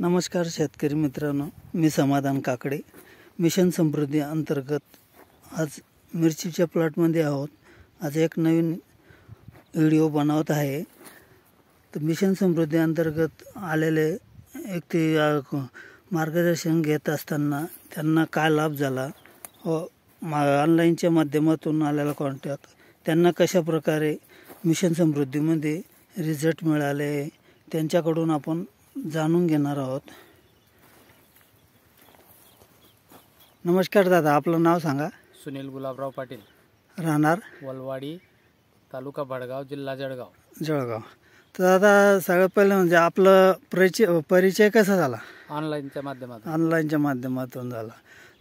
नमस्कार शेतकरी मित्रांनो, मी समाधान काकडे. मिशन समृद्धी अंतर्गत आज मिरचीच्या प्लॉटमध्ये आहोत. आज एक नवीन व्हिडिओ बनवत आहे. तर मिशन समृद्धी अंतर्गत आलेले एक ते मार्गदर्शन घेत असताना त्यांना काय लाभ झाला व ऑनलाईनच्या माध्यमातून आलेला कॉन्टॅक्ट, त्यांना कशा प्रकारे मिशन समृद्धीमध्ये रिझल्ट मिळाले त्यांच्याकडून आपण जाणून घेणार आहोत. नमस्कार दादा, आपलं नाव सांगा. सुनील गुलाबराव पाटील, राहणार वलवाडी, तालुका भडगाव, जिल्हा जळगाव. तर दादा, सगळ्यात पहिलं म्हणजे आपलं परिचय कसा झाला? ऑनलाईनच्या माध्यमातून झाला.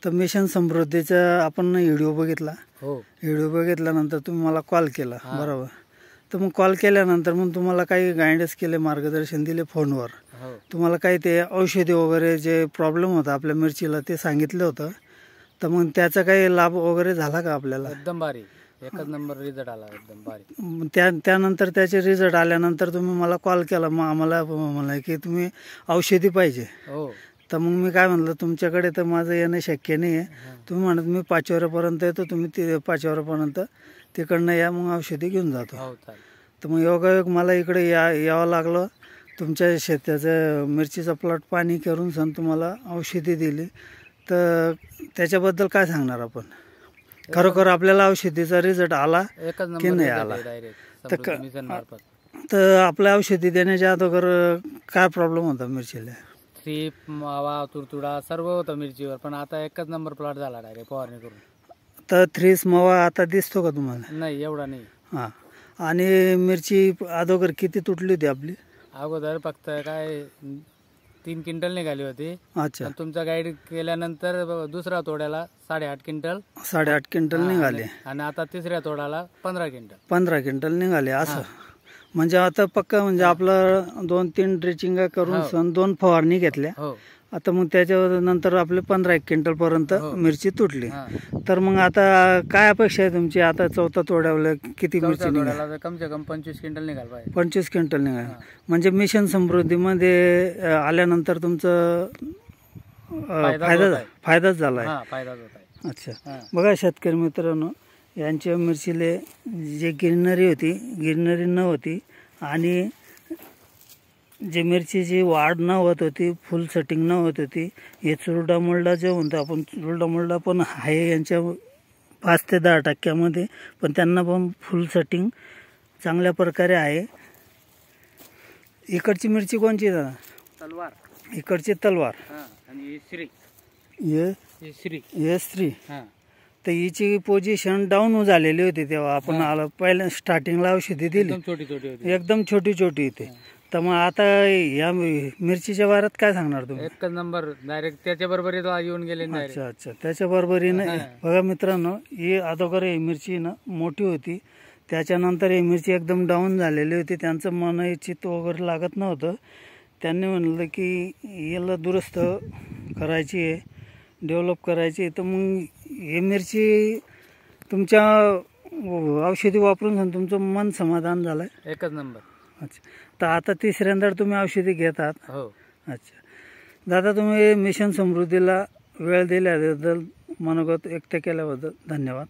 तर मिशन समृद्धीचा आपण व्हिडिओ बघितला. हो. व्हिडिओ बघितल्यानंतर तुम्ही मला कॉल केला, बरोबर? तर मग कॉल केल्यानंतर मग तुम्हाला काही गायडन्स केले, मार्गदर्शन दिले फोनवर. तुम्हाला काही ते औषधी वगैरे जे प्रॉब्लेम होता आपल्या मिरचीला ते सांगितलं होतं. तर मग त्याचा काही लाभ वगैरे झाला का आपल्याला? एकदम भारी, एकच नंबर रिझल्ट आला, एकदम भारी. त्यानंतर त्याचे रिझल्ट आल्यानंतर तुम्ही मला कॉल केला. मग आम्हाला म्हणलं की तुम्ही औषधी पाहिजे. हो. तर मग मी काय म्हणलं, तुमच्याकडे तर माझं येणं शक्य नाही आहे. तुम्ही म्हणत मी 5 वाजेपर्यंत येतो, तुम्ही 5 वाजेपर्यंत तिकडनं या, मग औषधी घेऊन जातो. तर मग योगायोग मला इकडे यावं लागलं. तुमच्या शेताचं मिरचीचा प्लॉट पाणी करून सण तुम्हाला औषधी दिली. तर त्याच्याबद्दल काय सांगणार आपण? खरोखर आपल्याला औषधीचा रिझल्ट आला की नाही आला? तर आपल्या औषधी देण्याच्या अगोदर काय प्रॉब्लेम होता मिरचीला? थ्रीप, मावा, तुडतुडा सर्व होतं मिरचीवर, पण आता एकच नंबर प्लॉट झाला डायरेक्ट फवारणी करून. तर थ्रीस मावा आता दिसतो का तुम्हाला? नाही, एवढा नाही. हां. आणि मिरची अगोदर किती तुटली होती आपली? अगोदर फक्त काय 3 क्विंटल निघाली होती. अच्छा. तुमचा गाईड केल्यानंतर दुसऱ्या तोड्याला 8.5 क्विंटल. 8.5 क्विंटल निघाले. आणि आता तिसऱ्या तोड्याला 15 क्विंटल निघाले. असं म्हणजे आता पक्का म्हणजे आपलं 2-3 ड्रेचिंग करून 2 फवारणी घेतल्या. हो. आता मग त्याच्या नंतर आपले 15 क्विंटल पर्यंत मिरची तुटली. तर मग आता काय अपेक्षा आहे तुमची? आता 4था तोड्याला किती मिरची निघाली? कम से कम 25 क्विंटल निघाल पाहिजे. 25 क्विंटल निघाल. म्हणजे मिशन समृद्धीमध्ये आल्यानंतर तुमचं फायदाच झाला आहे. अच्छा. बघा शेतकरी मित्रांनो, यांच्या मिरचीले जे गिरनरी होती, गिरनरी न होती आणि जे मिरचीची वाढ न होत होती, फुल सेटिंग न होत होती. हे चुरडा मुरडा जे म्हणतो आपण, चुरडा मुरडा पण आहे यांच्या 5 ते 10% पण त्यांना पण फुल सेटिंग चांगल्या प्रकारे आहे. इकडची मिरची कोणची दादा? तलवार. इकडची तलवार. आणि श्री. तर हिची पोझिशन डाऊन झालेली होती तेव्हा आपण आलो पहिल्या स्टार्टिंगला औषधी दिली, एकदम छोटी होती. तर मग आता या मिरचीच्या वारात काय सांगणार तुम्ही? एकच नंबर डायरेक्ट त्याच्या बरोबरीत येऊन गेले. अच्छा. त्याच्या बरोबरीनं बघा मित्रांनो, ही अगोदर ही मिरची ना मोठी होती, त्याच्यानंतर ही मिरची एकदम डाऊन झालेली होती. त्यांचं मन चित्त वगैरे लागत नव्हतं. त्यांनी म्हणलं की याला दुरुस्त करायची आहे, डेव्हलप करायची आहे. तर मग ही मिरची तुमच्या औषधी वापरून तुमचं मन समाधान झालं? एकच नंबर. अच्छा. तर आता तिसऱ्यांदा तुम्ही औषधी घेतात? हो. अच्छा. दादा, तुम्ही मिशन समृद्धीला वेळ दिल्याबद्दल, मनोगत व्यक्त केल्याबद्दल धन्यवाद.